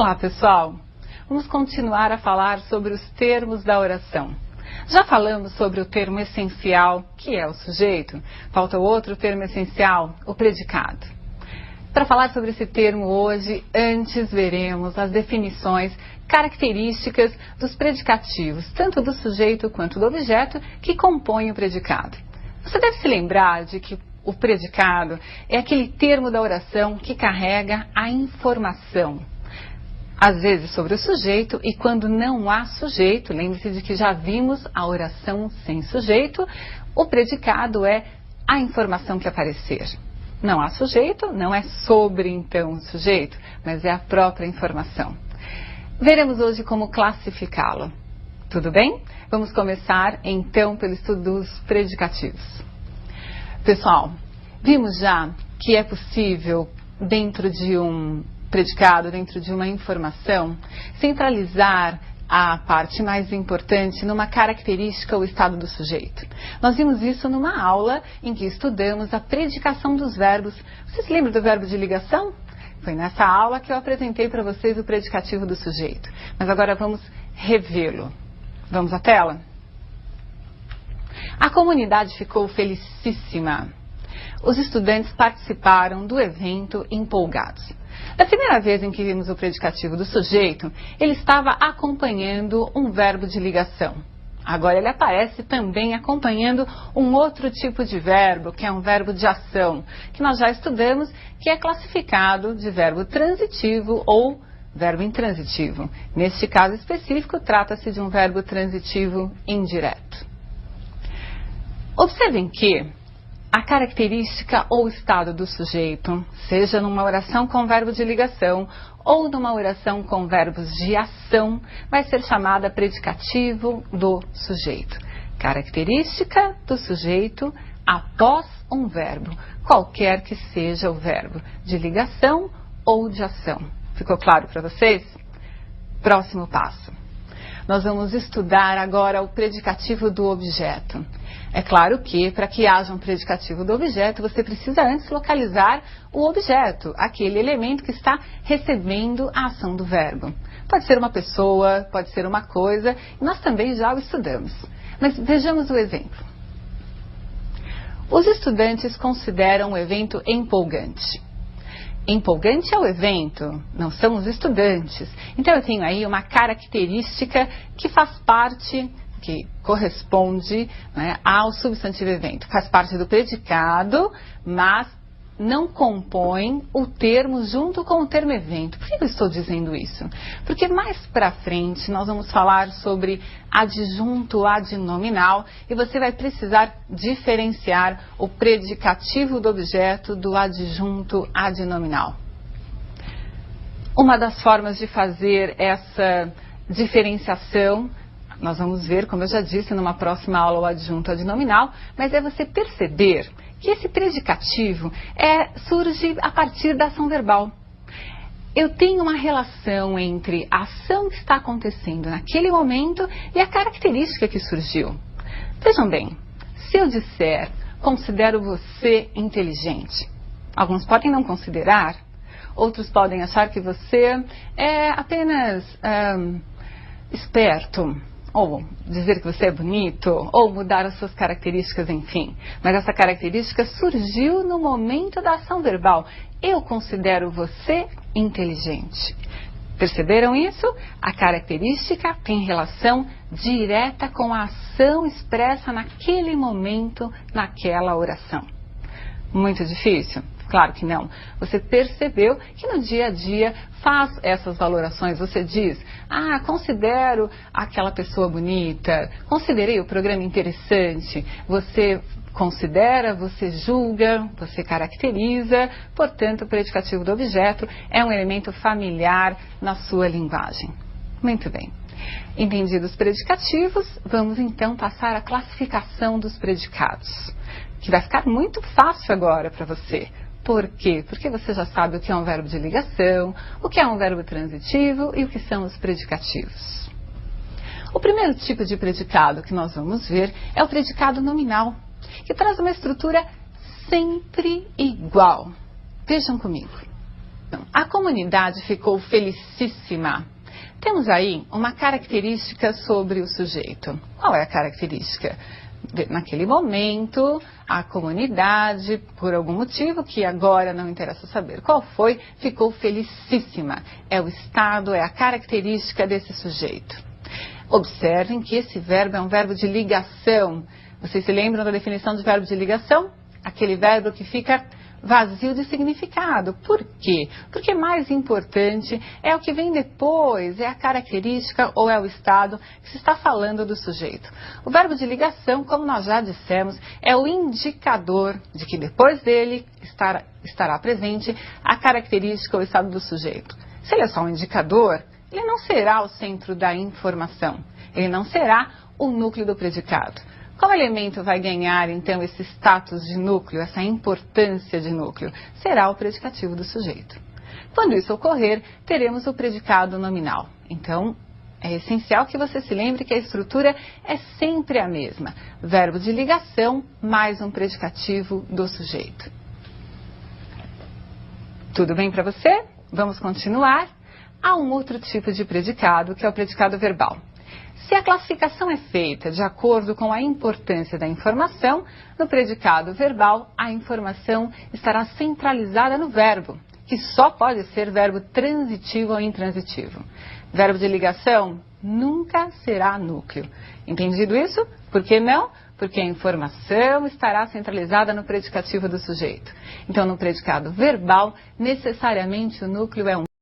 Olá, pessoal! Vamos continuar a falar sobre os termos da oração. Já falamos sobre o termo essencial, que é o sujeito. Falta outro termo essencial, o predicado. Para falar sobre esse termo hoje, antes veremos as definições, características dos predicativos, tanto do sujeito quanto do objeto, que compõem o predicado. Você deve se lembrar de que o predicado é aquele termo da oração que carrega a informação. Às vezes sobre o sujeito, e quando não há sujeito, lembre-se de que já vimos a oração sem sujeito, o predicado é a informação que aparecer. Não há sujeito, não é sobre então o sujeito, mas é a própria informação. Veremos hoje como classificá-lo. Tudo bem? Vamos começar então pelo estudo dos predicativos. Pessoal, vimos já que é possível, dentro de um predicado, dentro de uma informação, centralizar a parte mais importante numa característica ou estado do sujeito. Nós vimos isso numa aula em que estudamos a predicação dos verbos. Vocês lembram do verbo de ligação? Foi nessa aula que eu apresentei para vocês o predicativo do sujeito. Mas agora vamos revê-lo. Vamos à tela? A comunidade ficou felicíssima. Os estudantes participaram do evento empolgados. Da primeira vez em que vimos o predicativo do sujeito, ele estava acompanhando um verbo de ligação. Agora ele aparece também acompanhando um outro tipo de verbo, que é um verbo de ação, que nós já estudamos, que é classificado de verbo transitivo ou verbo intransitivo. Neste caso específico, trata-se de um verbo transitivo indireto. Observem que a característica ou estado do sujeito, seja numa oração com verbo de ligação ou numa oração com verbos de ação, vai ser chamada predicativo do sujeito. Característica do sujeito após um verbo, qualquer que seja o verbo, de ligação ou de ação. Ficou claro para vocês? Próximo passo. Nós vamos estudar agora o predicativo do objeto. É claro que, para que haja um predicativo do objeto, você precisa antes localizar o objeto, aquele elemento que está recebendo a ação do verbo. Pode ser uma pessoa, pode ser uma coisa, e nós também já o estudamos. Mas vejamos o exemplo. Os estudantes consideram o evento empolgante. Empolgante é o evento, não são os estudantes. Então eu tenho aí uma característica que faz parte, que corresponde, né, ao substantivo evento. Faz parte do predicado, mas não compõe o termo junto com o termo evento. Por que eu estou dizendo isso? Porque mais para frente nós vamos falar sobre adjunto adnominal e você vai precisar diferenciar o predicativo do objeto do adjunto adnominal. Uma das formas de fazer essa diferenciação, nós vamos ver, como eu já disse, numa próxima aula o adjunto adnominal, mas é você perceber que esse predicativo surge a partir da ação verbal. Eu tenho uma relação entre a ação que está acontecendo naquele momento e a característica que surgiu. Vejam bem, se eu disser, considero você inteligente, alguns podem não considerar, outros podem achar que você é apenas esperto, ou dizer que você é bonito, ou mudar as suas características, enfim. Mas essa característica surgiu no momento da ação verbal. Eu considero você inteligente. Perceberam isso? A característica tem relação direta com a ação expressa naquele momento, naquela oração. Muito difícil? Claro que não. Você percebeu que no dia a dia faz essas valorações. Você diz, considero aquela pessoa bonita, considerei o programa interessante. Você considera, você julga, você caracteriza. Portanto, o predicativo do objeto é um elemento familiar na sua linguagem. Muito bem. Entendidos os predicativos, vamos então passar à classificação dos predicados, que vai ficar muito fácil agora para você. Por quê? Porque você já sabe o que é um verbo de ligação, o que é um verbo transitivo e o que são os predicativos. O primeiro tipo de predicado que nós vamos ver é o predicado nominal, que traz uma estrutura sempre igual. Vejam comigo. A comunidade ficou felicíssima. Temos aí uma característica sobre o sujeito. Qual é a característica? Naquele momento, a comunidade, por algum motivo que agora não interessa saber qual foi, ficou felicíssima. É o estado, é a característica desse sujeito. Observem que esse verbo é um verbo de ligação. Vocês se lembram da definição de verbo de ligação? Aquele verbo que fica vazio de significado. Por quê? Porque mais importante é o que vem depois, é a característica ou é o estado que se está falando do sujeito. O verbo de ligação, como nós já dissemos, é o indicador de que depois dele estará presente a característica ou estado do sujeito. Se ele é só um indicador, ele não será o centro da informação, ele não será o núcleo do predicado. Qual elemento vai ganhar, então, esse status de núcleo, essa importância de núcleo? Será o predicativo do sujeito. Quando isso ocorrer, teremos o predicado nominal. Então, é essencial que você se lembre que a estrutura é sempre a mesma. Verbo de ligação mais um predicativo do sujeito. Tudo bem para você? Vamos continuar. Há um outro tipo de predicado, que é o predicado verbal. Se a classificação é feita de acordo com a importância da informação, no predicado verbal, a informação estará centralizada no verbo, que só pode ser verbo transitivo ou intransitivo. Verbo de ligação nunca será núcleo. Entendido isso? Por que não? Porque a informação estará centralizada no predicativo do sujeito. Então, no predicado verbal, necessariamente o núcleo é um